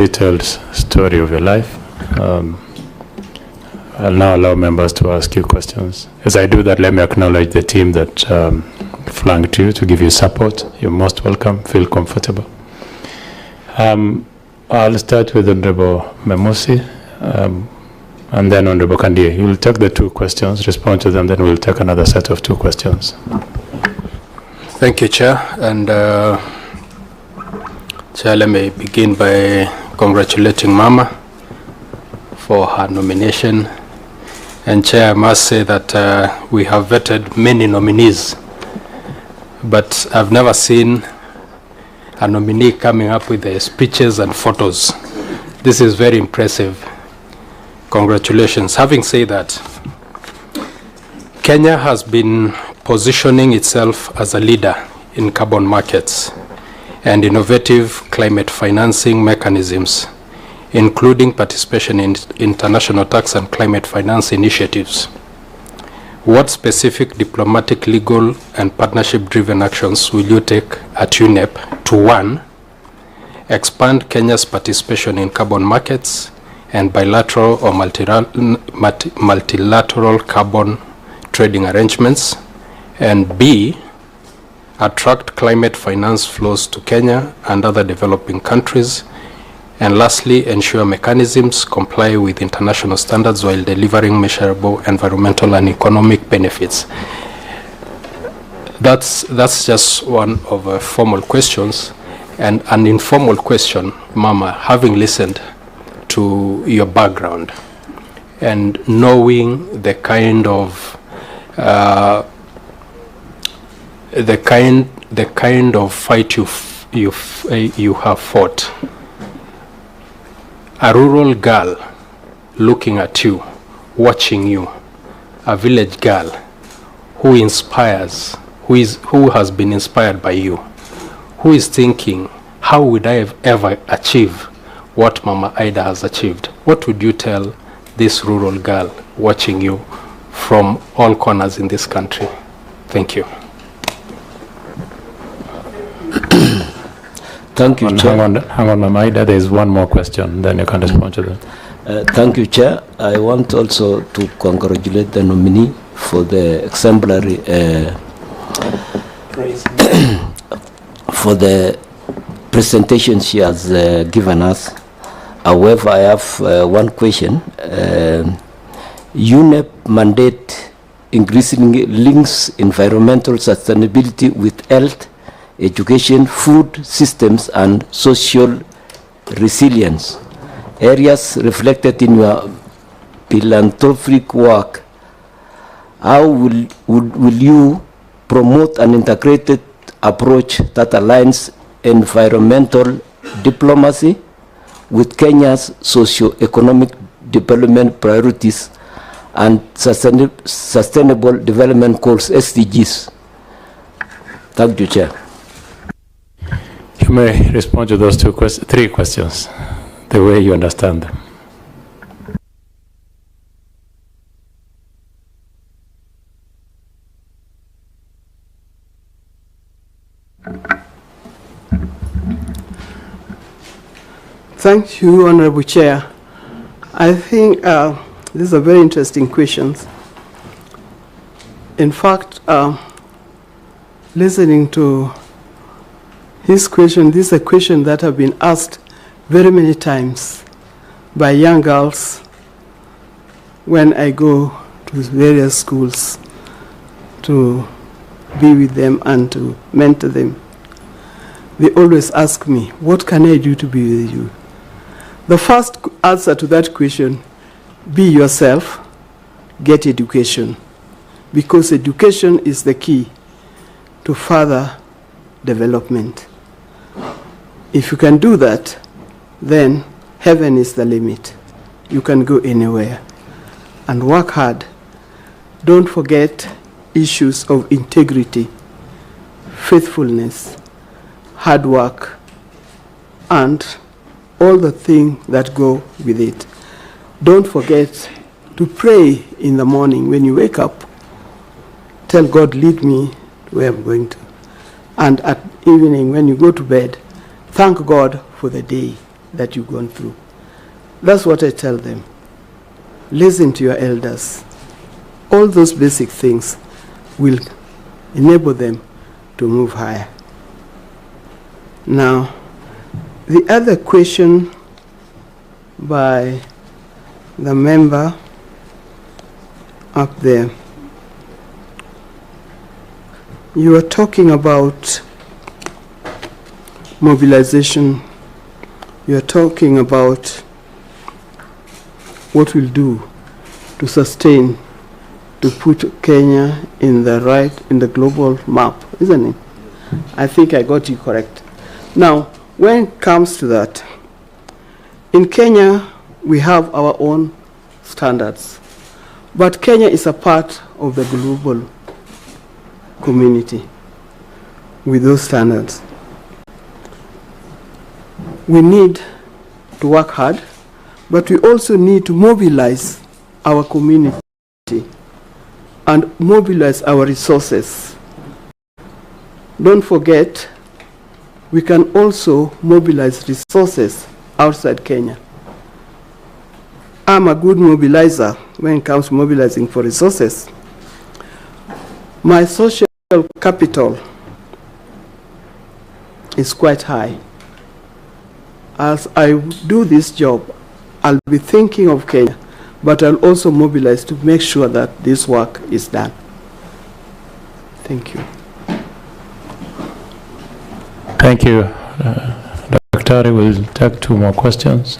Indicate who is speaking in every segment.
Speaker 1: Detailed story of your life. I'll now allow members to ask you questions. As I do that, let me acknowledge the team that flanked you to give you support. You're most welcome. Feel comfortable. I'll start with Honorable Memusi, and then Honorable Kandie. You will take the 2 questions, respond to them, then we'll take another set of 2 questions.
Speaker 2: Thank you, Chair. And Chair, let me begin by congratulating Mama for her nomination. And Chair, I must say that we have vetted many nominees, but I've never seen a nominee coming up with the speeches and photos. This is very impressive. Congratulations. Having said that, Kenya has been positioning itself as a leader in carbon markets and innovative climate financing mechanisms, including participation in international tax and climate finance initiatives. What specific diplomatic, legal, and partnership-driven actions will you take at UNEP to 1, expand Kenya's participation in carbon markets and bilateral or multilateral carbon trading arrangements, and B, attract climate finance flows to Kenya and other developing countries, and lastly, ensure mechanisms comply with international standards while delivering measurable environmental and economic benefits? That's just one of formal questions. And an informal question, Mama, having listened to your background and knowing the kind of fight you have fought. A rural girl looking at you, watching you, a village girl who inspires, who has been inspired by you, who is thinking, how would I have ever achieve what Mama Ida has achieved? What would you tell this rural girl watching you from all corners in this country? Thank you.
Speaker 3: Thank you, Chair.
Speaker 1: Hang on, Mama Ida, there is one more question, then you can respond to that.
Speaker 3: Thank you, Chair. I want also to congratulate the nominee for the exemplary for the presentation she has given us. However, I have one question. UNEP mandate increasingly links environmental sustainability with health, education, food systems, and social resilience, areas reflected in your philanthropic work. How will you promote an integrated approach that aligns environmental diplomacy with Kenya's socio-economic development priorities and sustainable development goals, SDGs? Thank you, Chair.
Speaker 1: You may respond to those 3 questions the way you understand them.
Speaker 4: Thank you, Honorable Chair. I think these are very interesting questions. In fact, listening to his question, this is a question that have been asked very many times by young girls when I go to various schools to be with them and to mentor them. They always ask me, what can I do to be with you? The first answer to that question, be yourself, get education, because education is the key to further development. If you can do that, then heaven is the limit. You can go anywhere. And work hard. Don't forget issues of integrity, faithfulness, hard work, and all the things that go with it. Don't forget to pray in the morning when you wake up. Tell God, lead me where I'm going to. And at evening when you go to bed, thank God for the day that you've gone through. That's what I tell them. Listen to your elders. All those basic things will enable them to move higher. Now, the other question by the member up there, you are talking about mobilization. You are talking about what we'll do to sustain, to put Kenya in the global map, isn't it? I think I got you correct. Now, when it comes to that, in Kenya, we have our own standards, but Kenya is a part of the global community with those standards. We need to work hard, but we also need to mobilize our community and mobilize our resources. Don't forget, we can also mobilize resources outside Kenya. I'm a good mobilizer when it comes to mobilizing for resources. My social capital is quite high. As I do this job, I'll be thinking of Kenya, but I'll also mobilize to make sure that this work is done. Thank you.
Speaker 1: Thank you. Dr. We'll take 2 more questions.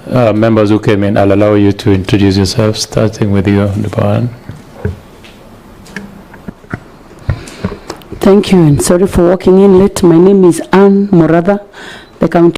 Speaker 1: Members who came in, I'll allow you to introduce yourself, starting with you, Duparan.
Speaker 5: Thank you, and sorry for walking in late. My name is Anne Moratha, the county